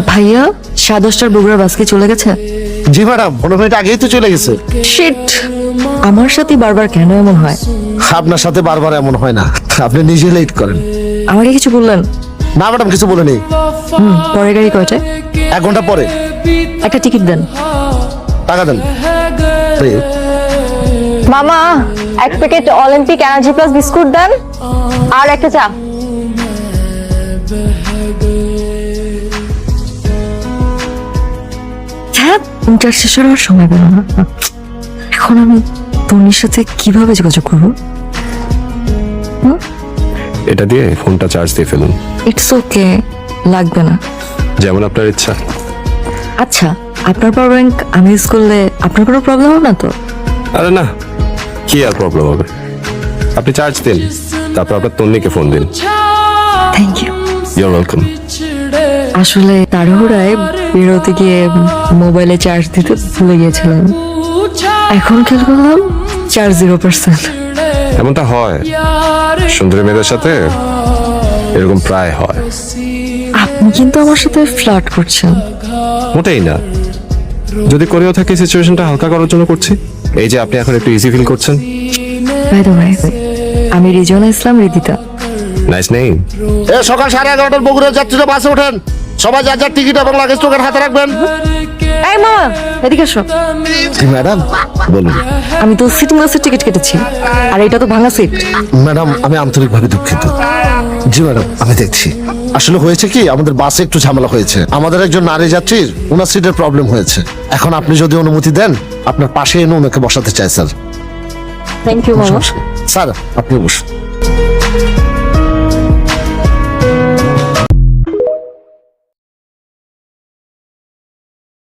ভাইয়া 10:30টার বগুড়ার বাস কি চলে গেছে? জি ম্যাডাম, 15 মিনিট আগেই তো চলে গেছে। শিট, আমার সাথে বারবার কেন এমন হয়? আপনার সাথে বারবার এমন হয় না, আপনি নিজে লেট করেন। আমাকে কিছু বললেন? না ম্যাডাম, কিছু বলেনি। পরের গাড়ি কয়টায়? 1 ঘন্টা পরে। একটা টিকিট দেন। টাকা দেন। মামা, 1 packet Olympic energy plus biscuit দেন আর একটা চা। হ্যাঁ, ইন্টার শেষ হওয়ার সময় পেল না। এখন আমি তনির সাথে কিভাবে যোগাযোগ করবো? এটা দিয়ে ফোনটা চার্জ দিয়ে ফেলুন। ইটস ওকে, লাগবে না। যেমন আপনার ইচ্ছা। আচ্ছা, আপনার পাওয়ার ব্যাংক আমি ইউজ করলে আপনার কোনো প্রবলেম হবে না তো? আরে না, কি আর প্রবলেম হবে। আপনি চার্জ দিন, তারপর আপনার তন্নিকে ফোন দিন। Thank you. You're welcome. আসলে তাড়াহুড়ায় বেরোতে গিয়ে মোবাইলে চার্জ দিতে ভুলে গিয়েছিলাম। এখন খেয়াল করলাম চার্জ 0%। এমনটা হয়, সুন্দরী মেয়েদের সাথে এরকম প্রায় হয়। আপনি কিন্তু আমার সাথে ফ্লার্ট করছেন। মোটেই না, যদি করেও থাকি সিচুয়েশনটা হালকা করার জন্য করছি। এই যে আপনি এখন একটু ইজি ফিল করছেন। বাই দ্য ওয়ে, আমি রিজওয়ানা ইসলাম রিদিতা। Nice name. সকাল 11:30টার বগুড়ার যাত্রীরা বাসে ওঠেন। সবাই যার যার টিকিট এবং লাগেজ টোকেন হাতে রাখবেন। এই মামা, এদিকে এসো। জি ম্যাডাম, বলুন। আমি তো সিটিং বাসের টিকিট কেটেছি, আর এটা তো ভাঙা সিট। ম্যাডাম, আমি আন্তরিকভাবে দুঃখিত। জি ম্যাডাম, আমি দেখছি। আসলে হয়েছে কি, আমাদের বাসে একটু ঝামেলা হয়েছে। আমাদের একজন নারী যাত্রীর ওনার সিটের প্রবলেম হয়েছে। এখন আপনি যদি অনুমতি দেন, আপনার পাশে এনে ওনাকে বসাতে চাই স্যার। থ্যাংক ইউ মামা। স্যার, আপনি বসুন।